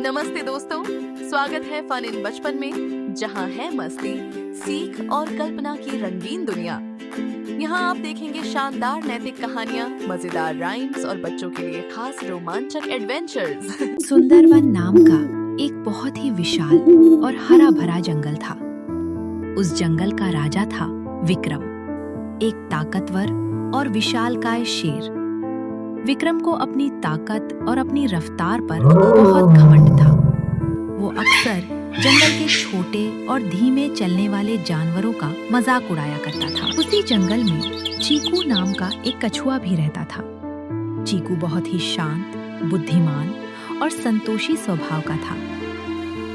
नमस्ते दोस्तों, स्वागत है फन इन बचपन में, जहां है मस्ती, सीख और कल्पना की रंगीन दुनिया। यहाँ आप देखेंगे शानदार नैतिक कहानियाँ, मजेदार राइम्स और बच्चों के लिए खास रोमांचक एडवेंचर्स। सुंदरवन नाम का एक बहुत ही विशाल और हरा भरा जंगल था। उस जंगल का राजा था विक्रम, एक ताकतवर और विशालकाय शेर। विक्रम को अपनी ताकत और अपनी रफ्तार पर बहुत घमंड था। वो अक्सर जंगल के छोटे और धीमे चलने वाले जानवरों का मजाक उड़ाया करता था। उसी जंगल में चीकू नाम का एक कछुआ भी रहता था। चीकू बहुत ही शांत, बुद्धिमान और संतोषी स्वभाव का था।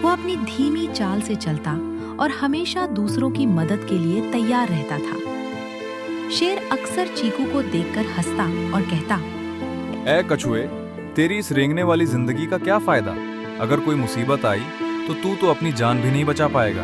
वो अपनी धीमी चाल से चलता और हमेशा दूसरों की मदद के लिए तैयार रहता था। शेर अक्सर चीकू को देखकर हंसता और कहता, ऐ कछुए, तेरी इस रेंगने वाली जिंदगी का क्या फायदा? अगर कोई मुसीबत आई तो तू तो अपनी जान भी नहीं बचा पाएगा।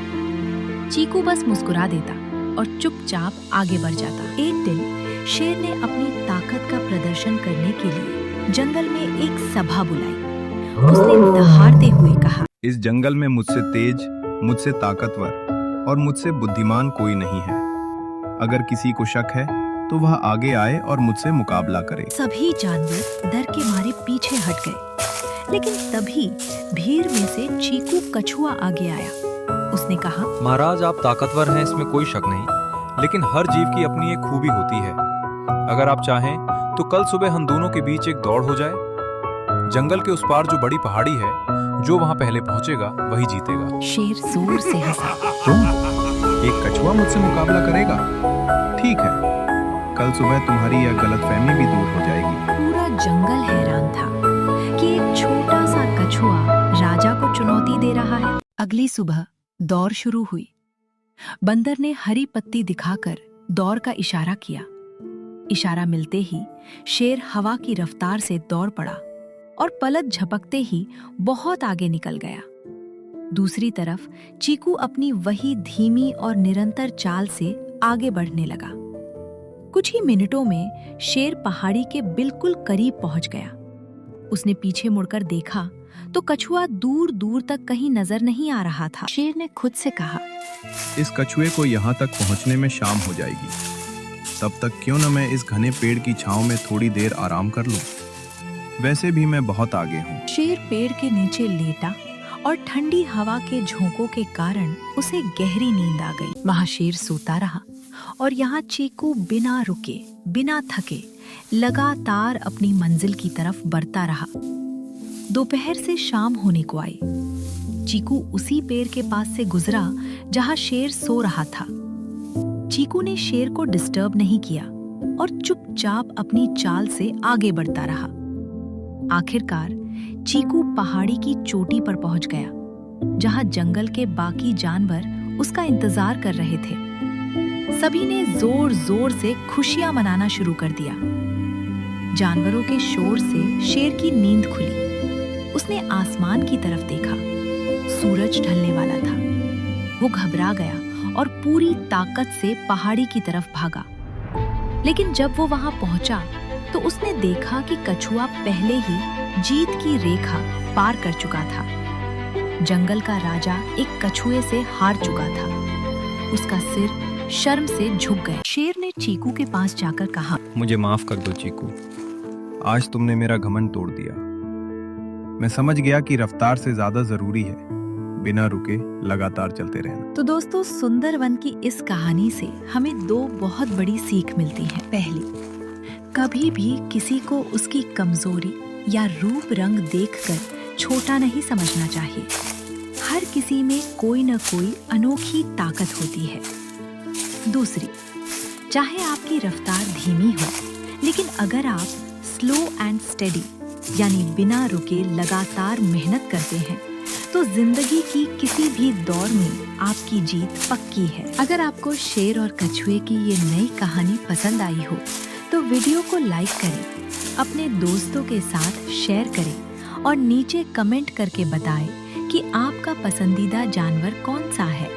चीकू बस मुस्कुरा देता और चुपचाप आगे बढ़ जाता। एक दिन शेर ने अपनी ताकत का प्रदर्शन करने के लिए जंगल में एक सभा बुलाई। उसने दहाड़ते हुए कहा, इस जंगल में मुझसे तेज, मुझसे ताकतवर और मुझसे बुद्धिमान कोई नहीं है। अगर किसी को शक है तो वह आगे आए और मुझसे मुकाबला करे। सभी जानवर डर के मारे पीछे हट गए, लेकिन तभी भीड़ में से चीकू कछुआ आगे आया। उसने कहा, महाराज, आप ताकतवर हैं, इसमें कोई शक नहीं, लेकिन हर जीव की अपनी एक खूबी होती है। अगर आप चाहें तो कल सुबह हम दोनों के बीच एक दौड़ हो जाए। जंगल के उस पार जो बड़ी पहाड़ी है, जो वहाँ पहले पहुँचेगा वही जीतेगा। शेर जोर से हंसा। तुम? एक कछुआ मुझसे मुकाबला करेगा? ठीक है, कल सुबह तुम्हारी यह गलतफहमी भी दूर हो जाएगी। पूरा जंगल हैरान था कि एक छोटा सा कछुआ राजा को चुनौती दे रहा है। अगली सुबह दौड़ शुरू हुई। बंदर ने हरी पत्ती दिखाकर दौड़ का इशारा किया। इशारा मिलते ही शेर हवा की रफ्तार से दौड़ पड़ा और पलक झपकते ही बहुत आगे निकल गया। दूसरी तरफ चीकू अपनी वही धीमी और निरंतर चाल से आगे बढ़ने लगा। कुछ ही मिनटों में शेर पहाड़ी के बिल्कुल करीब पहुंच गया। उसने पीछे मुड़कर देखा तो कछुआ दूर दूर तक कहीं नजर नहीं आ रहा था। शेर ने खुद से कहा, इस कछुए को यहाँ तक पहुँचने में शाम हो जाएगी। तब तक क्यों न मैं इस घने पेड़ की छांव में थोड़ी देर आराम कर लूं। वैसे भी मैं बहुत आगे हूँ। शेर पेड़ के नीचे लेटा और ठंडी हवा के झोंकों के कारण उसे गहरी नींद आ गई। वहाँ शेर सोता रहा और यहाँ चीकू बिना रुके, बिना थके लगातार अपनी मंजिल की तरफ बढ़ता रहा। दोपहर से शाम होने को आई। चीकू उसी पेड़ के पास से गुजरा जहाँ शेर सो रहा था। चीकू ने शेर को डिस्टर्ब नहीं किया और चुपचाप अपनी चाल से आगे बढ़ता रहा। आखिरकार चीकू पहाड़ी की चोटी पर पहुंच गया, जहां जंगल के बाकी जानवर उसका इंतजार कर रहे थे। सभी ने जोर जोर से खुशियां मनाना शुरू कर दिया। जानवरों के शोर से शेर की नींद खुली। उसने आसमान की तरफ देखा। सूरज ढलने वाला था। वो घबरा गया और पूरी ताकत से पहाड़ी की तरफ भागा। लेकिन जब वो वहां पहुंचा तो उसने देखा कि कछुआ पहले ही जीत की रेखा पार कर चुका था। जंगल का राजा एक कछुए से हार चुका था। उसका सिर शर्म से झुक गया। शेर ने चीकू के पास जाकर कहा, मुझे माफ कर दो चीकू, आज तुमने मेरा घमंड तोड़ दिया। मैं समझ गया कि रफ्तार से ज्यादा जरूरी है बिना रुके लगातार चलते रहना। तो दोस्तों, सुंदरवन की इस कहानी से हमें दो बहुत बड़ी सीख मिलती है। पहली, कभी भी किसी को उसकी कमजोरी या रूप रंग देखकर छोटा नहीं समझना चाहिए। हर किसी में कोई न कोई अनोखी ताकत होती है। दूसरी, चाहे आपकी रफ्तार धीमी हो, लेकिन अगर आप स्लो एंड स्टेडी यानी बिना रुके लगातार मेहनत करते हैं तो जिंदगी की किसी भी दौर में आपकी जीत पक्की है। अगर आपको शेर और कछुए की ये नई कहानी पसंद आई हो तो वीडियो को लाइक करें, अपने दोस्तों के साथ शेयर करें और नीचे कमेंट करके बताएं कि आपका पसंदीदा जानवर कौन सा है।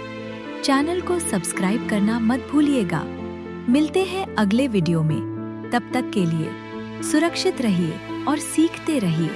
चैनल को सब्सक्राइब करना मत भूलिएगा। मिलते हैं अगले वीडियो में। तब तक के लिए सुरक्षित रहिए और सीखते रहिए।